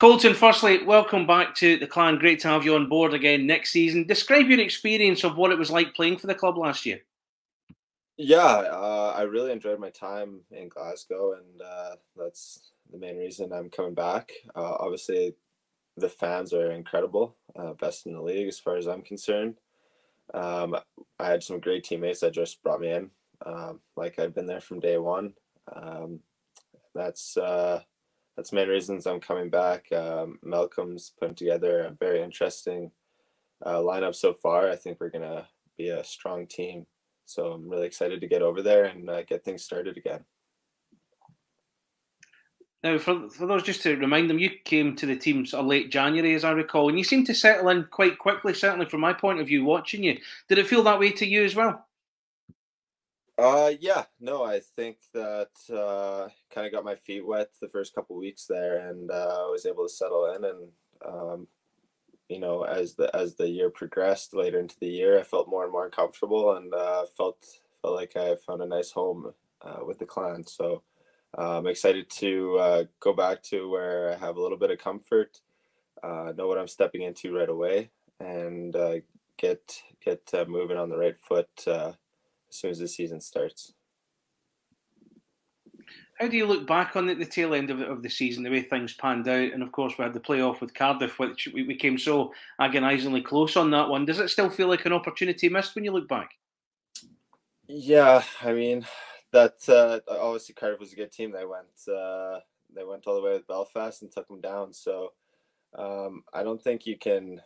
Colton, firstly, welcome back to the clan. Great to have you on board again next season. Describe your experience of what it was like playing for the club last year. Yeah, I really enjoyed my time in Glasgow, and that's the main reason I'm coming back. Obviously, the fans are incredible, best in the league as far as I'm concerned. Um, I had some great teammates that just brought me in. Like I've been there from day one. Um, that's that's main reasons I'm coming back. Malcolm's putting together a very interesting lineup so far. I think we're gonna be a strong team. So I'm really excited to get over there and get things started again. Now, for those, just to remind them, you came to the team sort of late January, as I recall, and you seemed to settle in quite quickly, certainly from my point of view, watching you. Did it feel that way to you as well? Yeah, no, I think that kind of got my feet wet the first couple weeks there, and I was able to settle in. And as the year progressed later into the year, I felt more and more comfortable, and felt like I found a nice home with the clan. So I'm excited to go back to where I have a little bit of comfort, know what I'm stepping into right away, and get moving on the right foot as soon as the season starts. How do you look back on the tail end of the season, the way things panned out? And of course, we had the playoff with Cardiff, which we came so agonisingly close on that one. Does it still feel like an opportunity missed when you look back? Yeah, I mean that obviously Cardiff was a good team. They went all the way with Belfast and took them down. So I don't think you can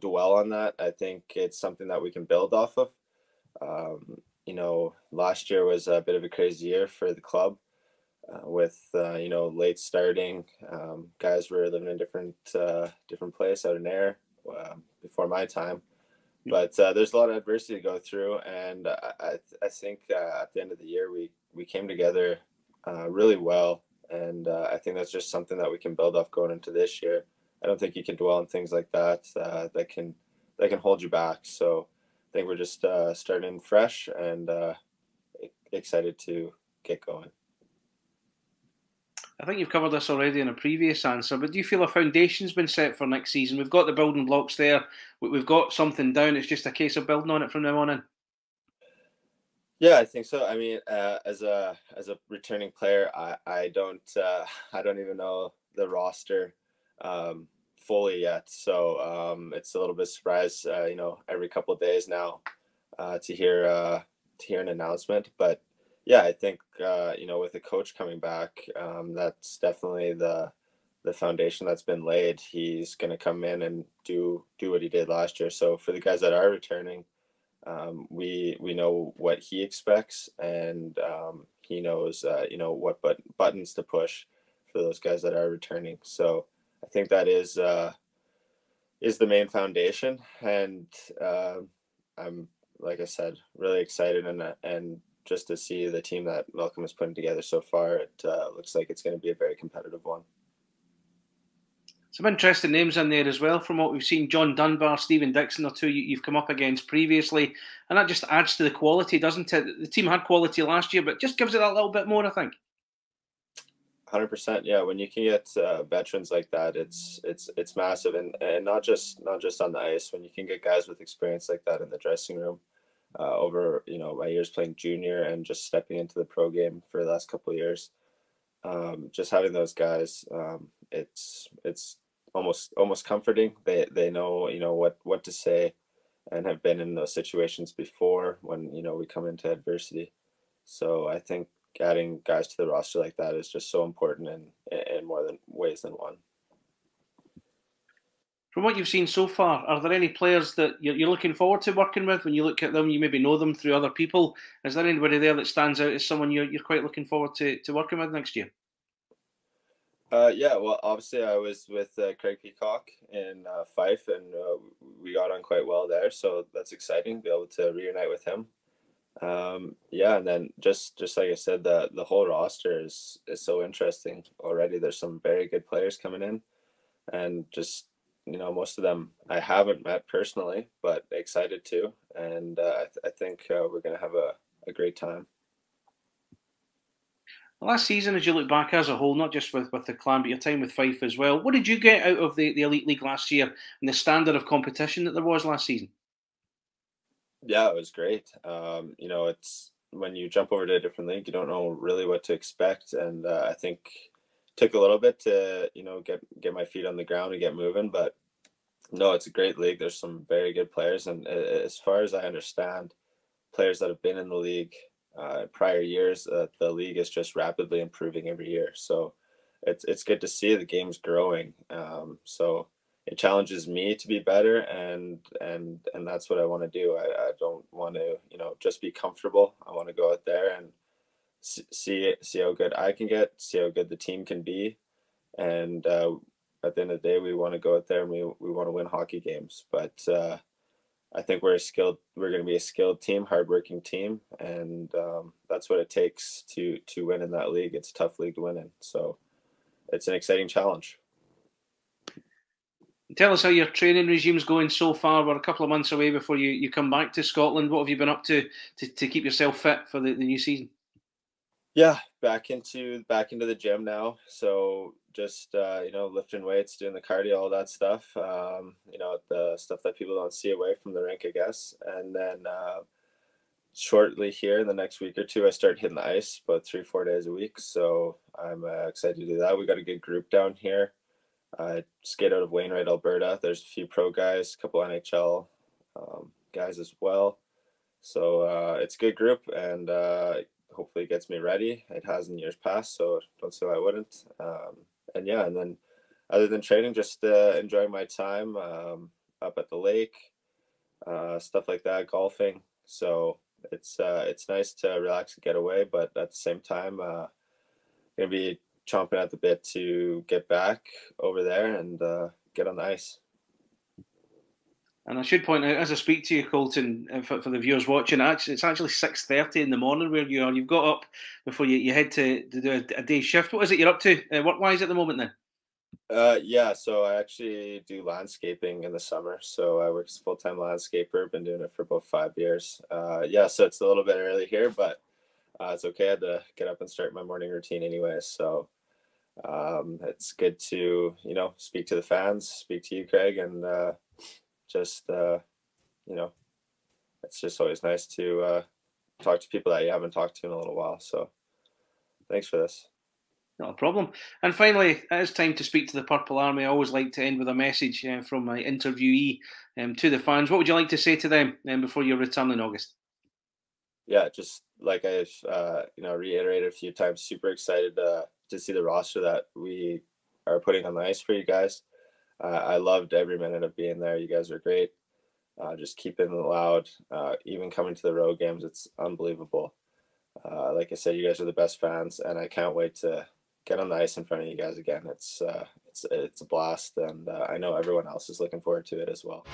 dwell on that. I think it's something that we can build off of. Last year was a bit of a crazy year for the club with late starting. Guys were living in different place out in Ayr before my time. But there's a lot of adversity to go through, and I think at the end of the year we came together really well, and I think that's just something that we can build off going into this year. I don't think you can dwell on things like that that can hold you back. So I think we're just starting fresh and excited to get going. I think you've covered this already in a previous answer, but do you feel a foundation's been set for next season? We've got the building blocks there. We've got something down. It's just a case of building on it from now on in. Yeah, I think so. I mean, as a returning player, I don't I don't even know the roster fully yet, so it's a little bit surprise. Every couple of days now to hear an announcement. But yeah, I think with the coach coming back, that's definitely the foundation that's been laid. He's going to come in and do what he did last year. So for the guys that are returning, we know what he expects, and he knows what buttons to push for those guys that are returning. So I think that is the main foundation, and I'm, like I said, really excited and just to see the team that Malcolm is putting together so far. It looks like it's going to be a very competitive one. Some interesting names in there as well from what we've seen. John Dunbar, Stephen Dixon are two you've come up against previously. And that just adds to the quality, doesn't it? The team had quality last year, but just gives it a little bit more, I think. 100%. Yeah, when you can get veterans like that, it's massive, and not just on the ice. When you can get guys with experience like that in the dressing room, over my years playing junior and just stepping into the pro game for the last couple of years, just having those guys, it's almost comforting. They know what to say, and have been in those situations before when we come into adversity. So I think adding guys to the roster like that is just so important in more than ways than one. From what you've seen so far, are there any players that you're looking forward to working with? When you look at them, you maybe know them through other people. Is there anybody there that stands out as someone you're quite looking forward to working with next year? Yeah, well, obviously I was with Craig Peacock in Fife, and we got on quite well there. So that's exciting to be able to reunite with him. Yeah, and then just like I said, the whole roster is so interesting already. There's some very good players coming in, and just most of them I haven't met personally, but excited to, and I think we're gonna have a great time. Last season, as you look back as a whole, not just with the clan, but your time with Fife as well, what did you get out of the Elite League last year and the standard of competition that there was last season? Yeah, it was great. It's when you jump over to a different league, you don't know really what to expect, and I think it took a little bit to get my feet on the ground and get moving. But no, it's a great league. There's some very good players, and as far as I understand, players that have been in the league prior years, the league is just rapidly improving every year. So it's good to see the game's growing. So it challenges me to be better, and that's what I want to do. I don't want to just be comfortable. I want to go out there and see how good I can get, see how good the team can be, and at the end of the day, we want to go out there and we want to win hockey games. But I think we're going to be a skilled team, hardworking team, and that's what it takes to win in that league. It's a tough league to win in, so it's an exciting challenge. Tell us how your training regime's going so far. We're a couple of months away before you come back to Scotland. What have you been up to keep yourself fit for the new season? Yeah, back into the gym now. So just lifting weights, doing the cardio, all that stuff. The stuff that people don't see away from the rink, I guess. And then shortly here in the next week or two, I start hitting the ice about 3-4 days a week. So I'm excited to do that. We got a good group down here. I skate out of Wainwright, Alberta. There's a few pro guys, a couple NHL guys as well. So it's a good group, and hopefully it gets me ready. It has in years past, so don't say I wouldn't. And then other than training, just enjoying my time up at the lake, stuff like that, golfing. So it's nice to relax and get away, but at the same time, gonna be chomping at the bit to get back over there and get on the ice. And I should point out, as I speak to you, Colton, for the viewers watching, it's actually 6:30 in the morning where you are. You've got up before you head to do a day shift. What is it you're up to work-wise at the moment then? So I actually do landscaping in the summer. So I work as a full-time landscaper. Been doing it for about 5 years. So it's a little bit early here, but it's okay. I had to get up and start my morning routine anyway. So it's good to, speak to the fans, speak to you, Craig, and it's just always nice to talk to people that you haven't talked to in a little while. So thanks for this. Not a problem. And finally, it's time to speak to the Purple Army. I always like to end with a message from my interviewee to the fans. What would you like to say to them before your return in August? Yeah, just like I've reiterated a few times, super excited to see the roster that we are putting on the ice for you guys. I loved every minute of being there. You guys are great. Just keeping it loud. Even coming to the road games, it's unbelievable. Like I said, you guys are the best fans, and I can't wait to get on the ice in front of you guys again. It's a blast, and I know everyone else is looking forward to it as well.